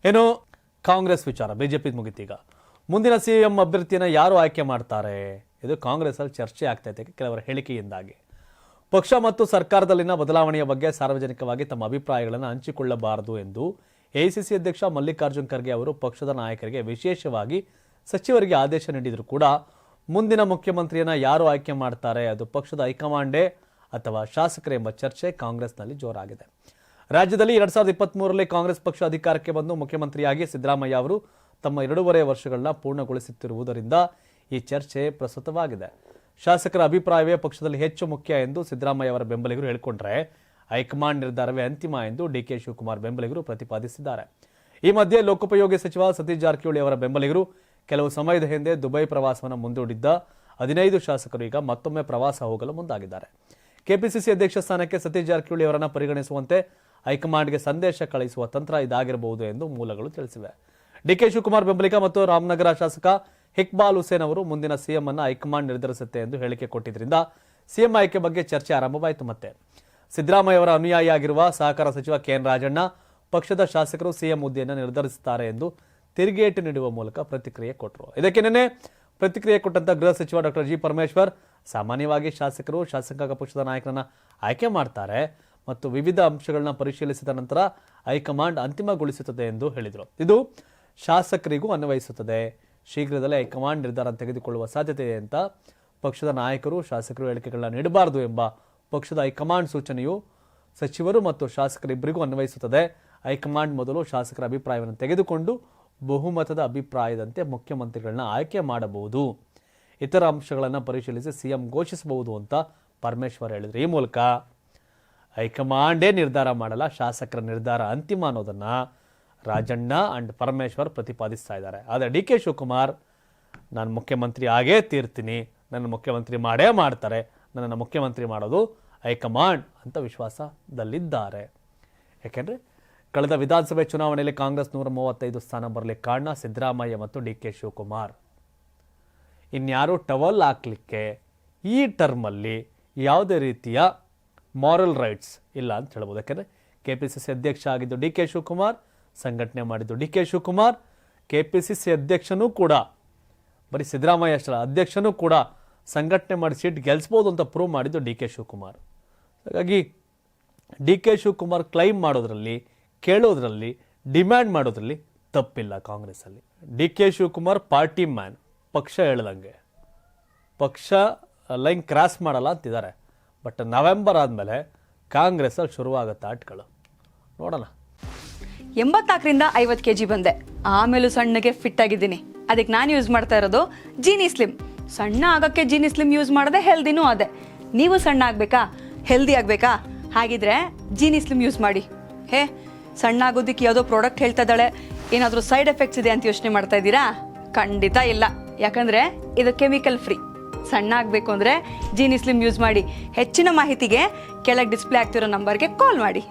ಏನು ಕಾಂಗ್ರೆಸ್ ವಿಚಾರ ಬಿಜೆಪಿ ಮುಗಿತೀಗ ಮುಂದಿನ ಸಿಎಂ ಅಭ್ಯರ್ಥಿಯನ್ನು ಯಾರು ಆಯ್ಕೆ ಮಾಡ್ತಾರೆ ಇದು ಕಾಂಗ್ರೆಸ್ ಅಲ್ಲಿ ಚರ್ಚೆ ಆಗ್ತೈತೆ ಕೆಲವರ ಹೇಳಿಕೆಯಿಂದಾಗಿ. ಪಕ್ಷ ಮತ್ತು ಸರ್ಕಾರದಲ್ಲಿನ ಬದಲಾವಣೆಯ ಬಗ್ಗೆ ಸಾರ್ವಜನಿಕವಾಗಿ ತಮ್ಮ ಅಭಿಪ್ರಾಯಗಳನ್ನು ಹಂಚಿಕೊಳ್ಳಬಾರದು ಎಂದು ಎಐಸಿಸಿ ಅಧ್ಯಕ್ಷ ಮಲ್ಲಿಕಾರ್ಜುನ್ ಖರ್ಗೆ ಅವರು ಪಕ್ಷದ ನಾಯಕರಿಗೆ ವಿಶೇಷವಾಗಿ ಸಚಿವರಿಗೆ ಆದೇಶ ನೀಡಿದರೂ ಕೂಡ ಮುಂದಿನ ಮುಖ್ಯಮಂತ್ರಿಯನ್ನ ಯಾರು ಆಯ್ಕೆ ಮಾಡ್ತಾರೆ ಅದು ಪಕ್ಷದ ಹೈಕಮಾಂಡೇ ಅಥವಾ ಶಾಸಕರೇ ಎಂಬ ಚರ್ಚೆ ಕಾಂಗ್ರೆಸ್ನಲ್ಲಿ ಜೋರಾಗಿದೆ. ರಾಜ್ಯದಲ್ಲಿ 2023ರಲ್ಲಿ ಕಾಂಗ್ರೆಸ್ ಪಕ್ಷ ಅಧಿಕಾರಕ್ಕೆ ಬಂದು ಮುಖ್ಯಮಂತ್ರಿಯಾಗಿ ಸಿದ್ದರಾಮಯ್ಯ ಅವರು ತಮ್ಮ 2.5 ವರ್ಷಗಳನ್ನ ಪೂರ್ಣಗೊಳಿಸುತ್ತಿರುವುದರಿಂದ ಈ ಚರ್ಚೆ ಪ್ರಸ್ತುತವಾಗಿದೆ. ಶಾಸಕರ ಅಭಿಪ್ರಾಯವೇ ಪಕ್ಷದಲ್ಲಿ ಹೆಚ್ಚು ಮುಖ್ಯ ಎಂದು ಸಿದ್ದರಾಮಯ್ಯ ಅವರ ಬೆಂಬಲಿಗರು ಹೇಳಿಕೊಂಡ್ರೆ ಹೈಕಮಾಂಡ್ ನಿರ್ಧಾರವೇ ಅಂತಿಮ ಎಂದು ಡಿಕೆ ಶಿವಕುಮಾರ್ ಬೆಂಬಲಿಗರು ಪ್ರತಿಪಾದಿಸಿದ್ದಾರೆ. ಈ ಮಧ್ಯೆ ಲೋಕೋಪಯೋಗಿ ಸಚಿವ ಸತೀಶ್ ಜಾರಕಿಹೊಳಿ ಅವರ ಬೆಂಬಲಿಗರು ಕೆಲವು ಸಮಯದ ಹಿಂದೆ ದುಬೈ ಪ್ರವಾಸವನ್ನು ಮುಂದೂಡಿದ್ದ 15 ಶಾಸಕರು ಈಗ ಮತ್ತೊಮ್ಮೆ ಪ್ರವಾಸ ಹೋಗಲು ಮುಂದಾಗಿದ್ದಾರೆ. ಕೆಪಿಸಿಸಿ ಅಧ್ಯಕ್ಷ ಸ್ಥಾನಕ್ಕೆ ಸತೀಶ್ ಜಾರಕಿಹೊಳಿ ಅವರನ್ನು ಪರಿಗಣಿಸುವಂತೆ ಹೈಕಮಾಂಡ್ಗೆ ಸಂದೇಶ ಕಳುಹಿಸುವ ತಂತ್ರ ಇದಾಗಿರಬಹುದು ಎಂದು ಮೂಲಗಳು ತಿಳಿಸಿವೆ. ಡಿಕೆ ಶಿವಕುಮಾರ್ ಬೆಂಬಲಿಗ ಮತ್ತು ರಾಮನಗರ ಶಾಸಕ ಇಕ್ಬಾಲ್ ಹುಸೇನ್ ಅವರು ಮುಂದಿನ ಸಿಎಂ ಅನ್ನು ಹೈಕಮಾಂಡ್ ನಿರ್ಧರಿಸುತ್ತೆ ಎಂದು ಹೇಳಿಕೆ ಕೊಟ್ಟಿದ್ದರಿಂದ ಸಿಎಂ ಆಯ್ಕೆ ಬಗ್ಗೆ ಚರ್ಚೆ ಆರಂಭವಾಯಿತು. ಮತ್ತೆ ಸಿದ್ದರಾಮಯ್ಯ ಅವರ ಅನುಯಾಯಿಯಾಗಿರುವ ಸಹಕಾರ ಸಚಿವ ಕೆಎನ್ ರಾಜಣ್ಣ ಪಕ್ಷದ ಶಾಸಕರು ಸಿಎಂ ಹುದ್ದೆಯನ್ನು ನಿರ್ಧರಿಸುತ್ತಾರೆ ಎಂದು ತಿರುಗೇಟು ನೀಡುವ ಮೂಲಕ ಪ್ರತಿಕ್ರಿಯೆ ಕೊಟ್ಟರು. ಇದಕ್ಕೆ ನಿನ್ನೆ ಪ್ರತಿಕ್ರಿಯೆ ಕೊಟ್ಟಂತ ಗೃಹ ಸಚಿವ ಡಾಕ್ಟರ್ ಜಿ ಪರಮೇಶ್ವರ್ ಸಾಮಾನ್ಯವಾಗಿ ಶಾಸಕರು ಶಾಸಕಾಂಗ ಪಕ್ಷದ ನಾಯಕರನ್ನ ಆಯ್ಕೆ ಮಾಡ್ತಾರೆ ಮತ್ತು ವಿವಿಧ ಅಂಶಗಳನ್ನ ಪರಿಶೀಲಿಸಿದ ನಂತರ ಹೈಕಮಾಂಡ್ ಅಂತಿಮಗೊಳಿಸುತ್ತದೆ ಎಂದು ಹೇಳಿದರು. ಇದು ಶಾಸಕರಿಗೂ ಅನ್ವಯಿಸುತ್ತದೆ. ಶೀಘ್ರದಲ್ಲೇ ಹೈಕಮಾಂಡ್ ನಿರ್ಧಾರ ತೆಗೆದುಕೊಳ್ಳುವ ಸಾಧ್ಯತೆ ಇದೆ ಅಂತ ಪಕ್ಷದ ನಾಯಕರು ಶಾಸಕರು ಹೇಳಿಕೆಗಳನ್ನ ನೀಡಬಾರದು ಎಂಬ ಪಕ್ಷದ ಹೈಕಮಾಂಡ್ ಸೂಚನೆಯು ಸಚಿವರು ಮತ್ತು ಶಾಸಕರಿಬ್ಬರಿಗೂ ಅನ್ವಯಿಸುತ್ತದೆ. ಹೈಕಮಾಂಡ್ ಮೊದಲು ಶಾಸಕರ ಅಭಿಪ್ರಾಯವನ್ನು ತೆಗೆದುಕೊಂಡು ಬಹುಮತದ ಅಭಿಪ್ರಾಯದಂತೆ ಮುಖ್ಯಮಂತ್ರಿಗಳನ್ನ ಆಯ್ಕೆ ಮಾಡಬಹುದು, ಇತರ ಅಂಶಗಳನ್ನು ಪರಿಶೀಲಿಸಿ ಸಿಎಂ ಘೋಷಿಸಬಹುದು ಅಂತ ಪರಮೇಶ್ವರ್ ಹೇಳಿದ್ರು. ಈ ಮೂಲಕ ಹೈಕಮಾಂಡೇ ನಿರ್ಧಾರ ಮಾಡಲ್ಲ, ಶಾಸಕರ ನಿರ್ಧಾರ ಅಂತಿಮ ಅನ್ನೋದನ್ನ ರಾಜಣ್ಣ ಅಂಡ್ ಪರಮೇಶ್ವರ್ ಪ್ರತಿಪಾದಿಸ್ತಾ ಇದ್ದಾರೆ. ಆದರೆ ಡಿ ಕೆ ಶಿವಕುಮಾರ್ ನಾನು ಮುಖ್ಯಮಂತ್ರಿ ಆಗೇ ತೀರ್ತೀನಿ, ನನ್ನ ಮುಖ್ಯಮಂತ್ರಿ ಮಾಡೇ ಮಾಡ್ತಾರೆ, ನನ್ನನ್ನು ಮುಖ್ಯಮಂತ್ರಿ ಮಾಡೋದು ಹೈಕಮಾಂಡ್ ಅಂತ ವಿಶ್ವಾಸದಲ್ಲಿದ್ದಾರೆ. ಯಾಕೆಂದ್ರೆ ಕಳೆದ ವಿಧಾನಸಭೆ ಚುನಾವಣೆಯಲ್ಲಿ ಕಾಂಗ್ರೆಸ್ 135 ಸ್ಥಾನ ಬರಲಿಕ್ಕೆ ಕಾರಣ ಸಿದ್ದರಾಮಯ್ಯ ಮತ್ತು ಡಿ ಕೆ ಶಿವಕುಮಾರ್. ಇನ್ಯಾರು ಟವಲ್ ಹಾಕ್ಲಿಕ್ಕೆ ಈ ಟರ್ಮಲ್ಲಿ ಯಾವುದೇ ರೀತಿಯ ಮಾರಲ್ ರೈಟ್ಸ್ ಇಲ್ಲ ಅಂತ ಹೇಳ್ಬೋದು. ಯಾಕೆಂದರೆ ಕೆಪಿಸಿಸಿ ಅಧ್ಯಕ್ಷ ಆಗಿದ್ದು ಡಿ ಕೆ ಶಿವಕುಮಾರ್, ಸಂಘಟನೆ ಮಾಡಿದ್ದು ಡಿ ಕೆ ಶಿವಕುಮಾರ್, ಕೆಪಿಸಿಸಿ ಅಧ್ಯಕ್ಷನೂ ಕೂಡ ಬರೀ ಸಿದ್ದರಾಮಯ್ಯ ಅಷ್ಟಲ್ಲ, ಅಧ್ಯಕ್ಷನೂ ಕೂಡ ಸಂಘಟನೆ ಮಾಡಿ ಸೀಟ್ ಗೆಲ್ಲಿಸ್ಬೋದು ಅಂತ ಪ್ರೂವ್ ಮಾಡಿದ್ದು ಡಿ ಕೆ ಶಿವಕುಮಾರ್. ಹಾಗಾಗಿ ಡಿ ಕೆ ಶಿವಕುಮಾರ್ ಕ್ಲೈಮ್ ಮಾಡೋದ್ರಲ್ಲಿ, ಕೇಳೋದ್ರಲ್ಲಿ, ಡಿಮ್ಯಾಂಡ್ ಮಾಡೋದ್ರಲ್ಲಿ ತಪ್ಪಿಲ್ಲ ಕಾಂಗ್ರೆಸ್ಸಲ್ಲಿ. D K Shivakumar party man, ಪಕ್ಷ ಹೇಳ್ದಂಗೆ ಪಕ್ಷ ಲೈನ್ ಕ್ರಾಸ್ ಮಾಡಲ್ಲ ಅಂತಿದ್ದಾರೆ. ಬಟ್ ನವೆಂಬರ್ ಆದಮೇಲೆ ಕಾಂಗ್ರೆಸ್ಸಲ್ಲಿ ಶುರುವಾಗುತ್ತೆ ಆಟಗಳು, ನೋಡೋಣ. 84ರಿಂದ 50 kg ಬಂದೆ, ಆಮೇಲೂ ಸಣ್ಣಗೆ ಫಿಟ್ ಆಗಿದ್ದೀನಿ. ಅದಕ್ಕೆ ನಾನು ಯೂಸ್ ಮಾಡ್ತಾ ಇರೋದು ಜೀನಿ ಸ್ಲಿಮ್. ಸಣ್ಣ ಆಗೋಕ್ಕೆ ಜೀನಿ ಸ್ಲಿಮ್ ಯೂಸ್ ಮಾಡಿದೆ, ಹೆಲ್ದಿನೂ ಅದೇ. ನೀವು ಸಣ್ಣ ಆಗಬೇಕಾ, ಹೆಲ್ದಿ ಆಗಬೇಕಾ? ಹಾಗಿದ್ರೆ ಜೀನಿ ಸ್ಲಿಮ್ ಯೂಸ್ ಮಾಡಿ. ಸಣ್ಣ ಆಗೋದಕ್ಕೆ ಯಾವುದೋ ಪ್ರಾಡಕ್ಟ್ ಹೇಳ್ತಾ ಇದ್ದಾಳೆ, ಏನಾದರೂ ಸೈಡ್ ಎಫೆಕ್ಟ್ಸ್ ಇದೆ ಅಂತ ಯೋಚನೆ ಮಾಡ್ತಾ ಇದ್ದೀರಾ? ಖಂಡಿತ ಇಲ್ಲ, ಯಾಕಂದರೆ ಇದು ಕೆಮಿಕಲ್ ಫ್ರೀ. ಸಣ್ಣ ಆಗಬೇಕು ಅಂದರೆ ಜೀನಿ ಸ್ಲಿಮ್ ಯೂಸ್ ಮಾಡಿ. ಹೆಚ್ಚಿನ ಮಾಹಿತಿಗೆ ಕೆಳಗೆ ಡಿಸ್ಪ್ಲೇ ಆಗ್ತಿರೋ ನಂಬರ್ಗೆ ಕಾಲ್ ಮಾಡಿ.